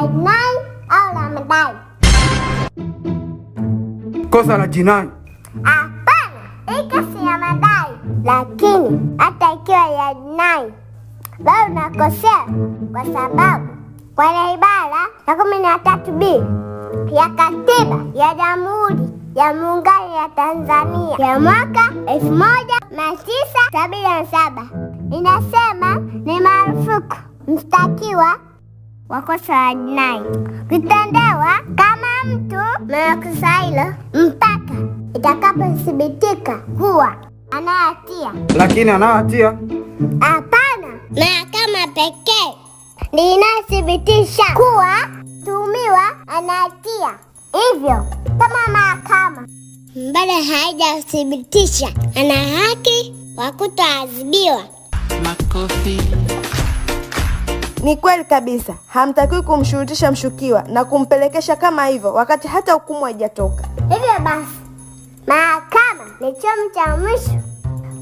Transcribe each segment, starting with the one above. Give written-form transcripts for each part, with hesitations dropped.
jinai au la madai? Kosa la jinai. Hapana, hii kesi ya madai. Lakini hata ikiwa ya jinai bado unakosea, kwa sababu kwa ibara ya 13B ya Katiba ya Jamhuri ya Muungano ya Tanzania ya mwaka 1977 inasema ni marufuku mshtakiwa wa kosa la jinai kutendewa kama mtu mwenye kosa hilo mpaka itakapothibitika kuwa ana hatia. Lakini ana hatia? Hapana, mahakama pekee ndiyo inathibitisha kuwa mtuhumiwa ana hatia. Hivyo kama mahakama bado haijathibitisha ana haki wa kutoadhibiwa. Makofi. Ni kweli kabisa, hamtakiwi kumshurutisha mshukiwa na kumpelekesha kama hivyo wakati hata hukumu haijatoka. Hivyo basi, mahakama ni chombo cha mwisho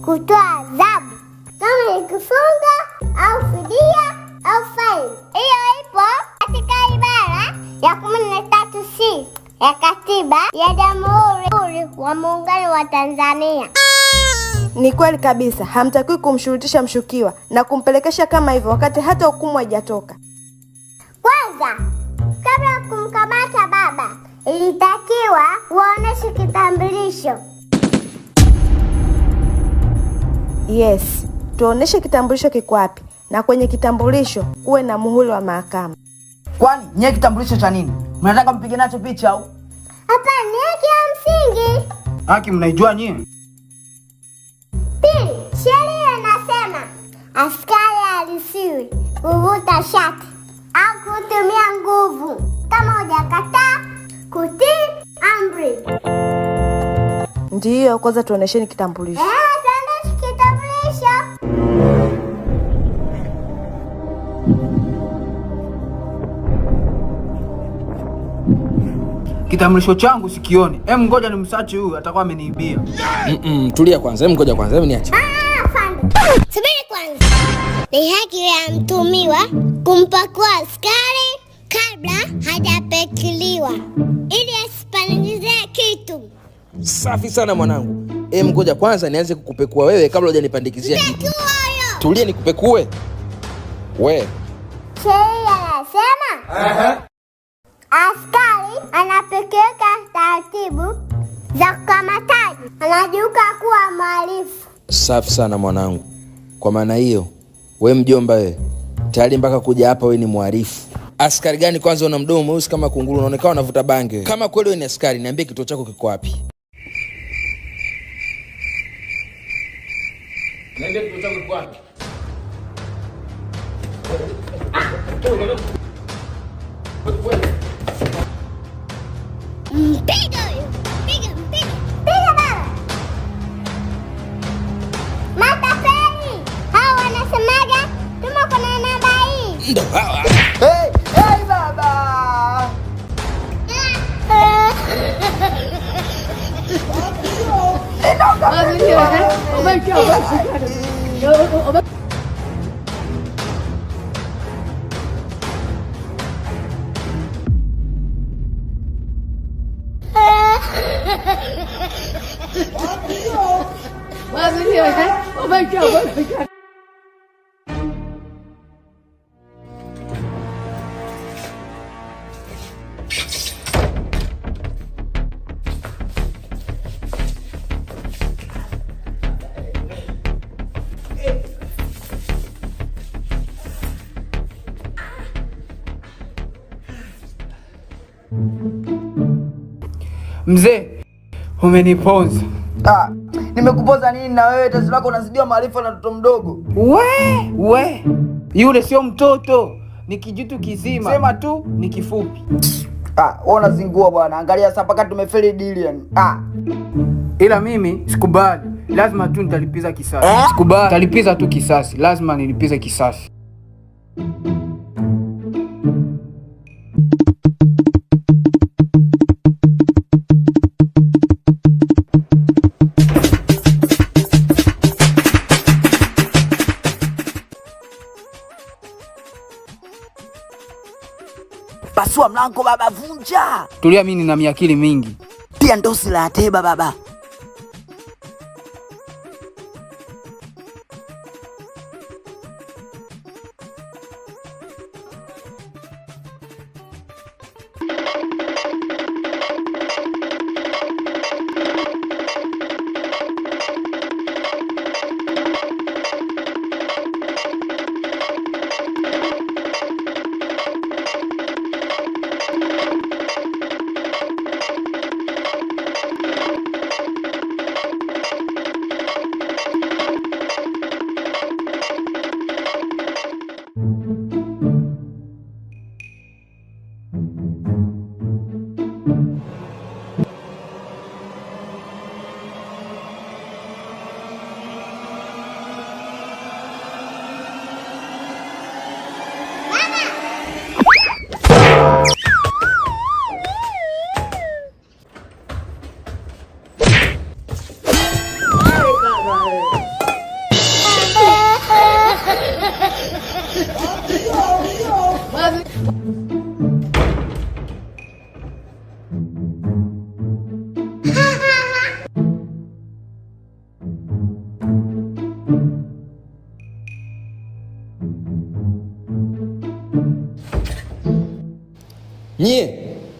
kutoa adhabu, kama ni kufunga au fidia au faini. Hiyo ipo katika ibara ya 13C ya Katiba ya Jamhuri ya Muungano wa Tanzania. Ni kweli kabisa, hamtakiwi kumshurutisha mshukiwa na kumpelekesha kama hivyo wakati hata hukumu haijatoka. Kwanza, kabla ya kumkamata baba, ilitakiwa uoneshe kitambulisho. Yes, tuoneshe kitambulisho kiko wapi, na kwenye kitambulisho uwe na muhuri wa mahakama. Kwani nyie kitambulisho cha nini? Mnataka mpige nacho picha au? Hapa ni haki ya msingi. Haki mnaijua nyie? Pili, sheria inasema askari haruhusiwi kuvuta shati au kutumia nguvu kama hujakataa kutii amri. Ndiyo, kwanza tuonesheni kitambulisho. Tuoneshe kitambulisho. Kitambulisho changu sikioni. Ngoja nimsachi huyu, atakuwa ameniibia. Tulia kwanza, ngoja kwanza, niache. Subiri kwanza. Ni haki ya mtumiwa kumpakua askari kabla hajapekiliwa ili asipandikize kitu. Safi sana mwanangu. Ngoja kwanza nianze kukupekua wewe kabla hujanipandikizia kitu. Tulia nikupekue. We. Sheria inasema askari anapekeka taratibu za kukamataji, anajiuka kuwa mhalifu. Safi sana mwanangu. Kwa maana hiyo, we mjomba wewe, tayari mpaka kuja hapa we ni mhalifu. Askari gani kwanza una mdomo mweusi kama kunguru, unaonekana unavuta bangi wewe. Kama kweli wewe ni askari, niambie kituo chako kiko wapi? Niambie kituo chako kiko wapi? Mpiga huyo. Piga baba. Matapeli. Hao wanasemaga tuma kuna namba hii. Ndo hawa. Hey baba. Mzee, umeniponza. Nimekupoza nini na wewe? Tatizo lako unazidiwa maarifa na mtoto mdogo. We, yule sio mtoto, ni kijitu kizima. Sema tu ni kifupi. Wewe unazingua bwana. Angalia sasa mpaka tumefeli deal yani. Ila mimi sikubali. Lazima tu nitalipiza kisasi. Sikubali. Nitalipiza tu kisasi. Lazima nilipize kisasi. Pasua mlango baba, vunja. Tulia, mimi nina miakili mingi. Pia ndosi la teba baba.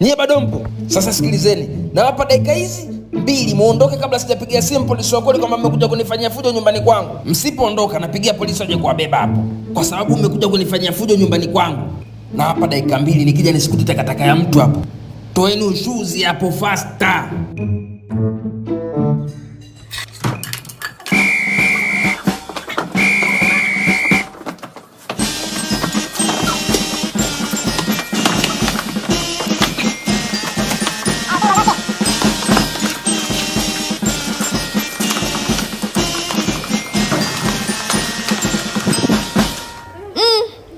Nyie bado mpo? Sasa sikilizeni. Nawapa dakika hizi 2 muondoke kabla sijapigia simu polisi wa kweli kwamba mmekuja kunifanyia fujo nyumbani kwangu. Msipoondoka napigia polisi waje kuwabeba hapo. Kwa sababu mmekuja kunifanyia fujo nyumbani kwangu. Nawapa dakika 2, nikija nisikute takataka ya mtu hapo. Toeni ushuzi hapo faster.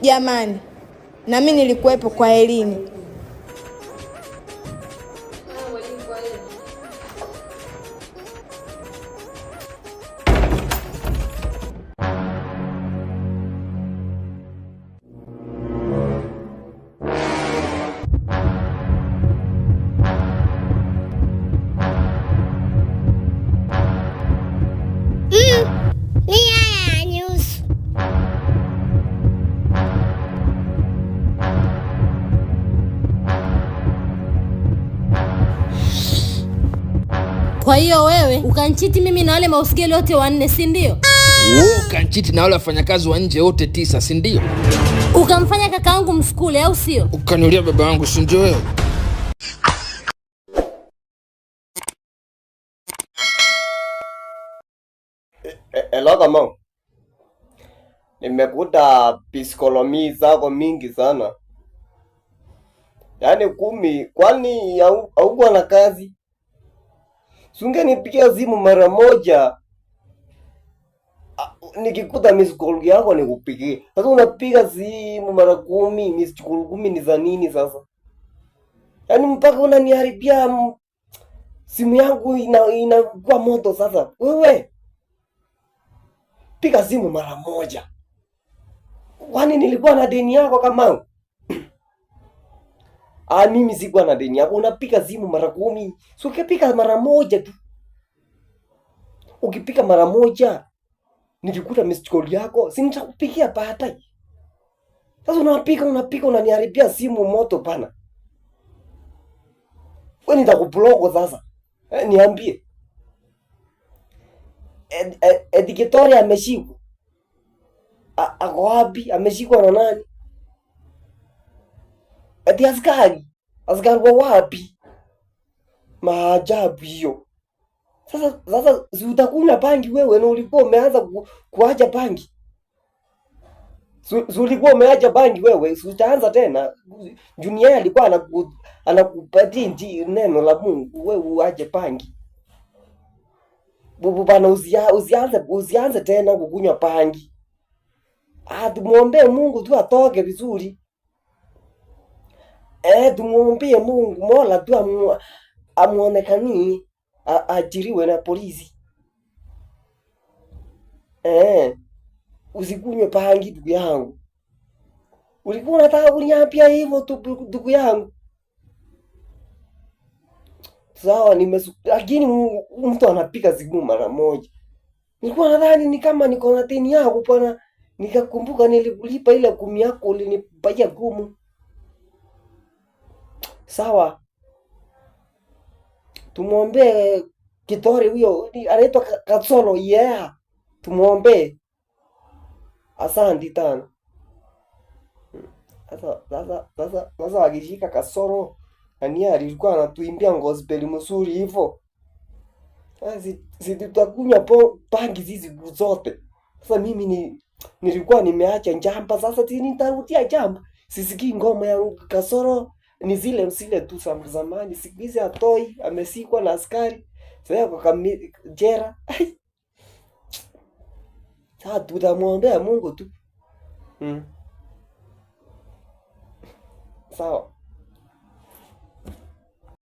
Jamani, na mimi nilikuwepo kwa Elini. Kwa hiyo wewe ukanchiti mimi na wale mausigeli wote 4, si ndio? Wewe ukanchiti na wale wafanyakazi wa nje wote 9, si ndio? Ukamfanya kaka wangu mskule au sio? Ukaniulia baba wangu, si ndio wewe? Hello kama. Nimekuta piskolomi zako mingi sana. Yaani 10, kwani haukuwa na kazi? Sungenipigia simu mara moja. Nikikuta miss call yako nikupigie. Sasa unapiga simu mara 10, miss call 10 ni za nini sasa? Yaani mpaka unaniharibia simu yangu inakuwa moto sasa. Wewe piga simu mara moja. Kwani nilikuwa na deni yako kama? Mimi sikuwa na deni yako. Unapiga simu mara 10. So ukipiga mara moja tu. Ukipiga mara moja nikikuta missed call yako, si nitakupigia baadaye. Sasa unapiga unaniharibia simu moto pana. Wewe nitakublock sasa. Niambie. Edikitoria ameshikwa. Ako wapi? Ameshikwa na nani? Ati askari wa wapi? Maajabu hiyo. Sasa si utakunywa bangi wewe, na ulikuwa umeanza kuacha bangi. Si ulikuwa umeacha bangi wewe, si utaanza tena. Junior alikuwa anakupatia neno la Mungu, wewe uache bangi. Bubu bana, usianze tena kukunywa bangi. Tumuombe Mungu tu atoke vizuri. Tumuombe Mungu, Mola tu amuonekanie, ajiriwe na polisi. Usikunywe bangi ndugu yangu. Ulikuwa unataka kuniambia hivyo tu ndugu yangu. Sawa, lakini mtu anapiga simu mara moja. Nilikuwa nadhani ni kama niko na deni yako bwana. Nikakumbuka nilikulipa ile 10 yako ulinipatia gumu. Sawa. Tumuombe Kitori huyo anaitwa Kasolo, yeah. Tumuombe. Asante tena. Sasa akishika Kasoro nani alikuwa anatuimbia gospel mzuri hivyo. Sisi tutakunywa bangi hizi zote. Sasa mimi nilikuwa nimeacha njamba, sasa nitarudia njamba. Sisikii ngoma ya Kasoro, ni zile tu za zamani. Siku hizi atoi amesikwa na askari. Sasa kwa jera. Sasa tutamwombea Mungu tu. Sawa.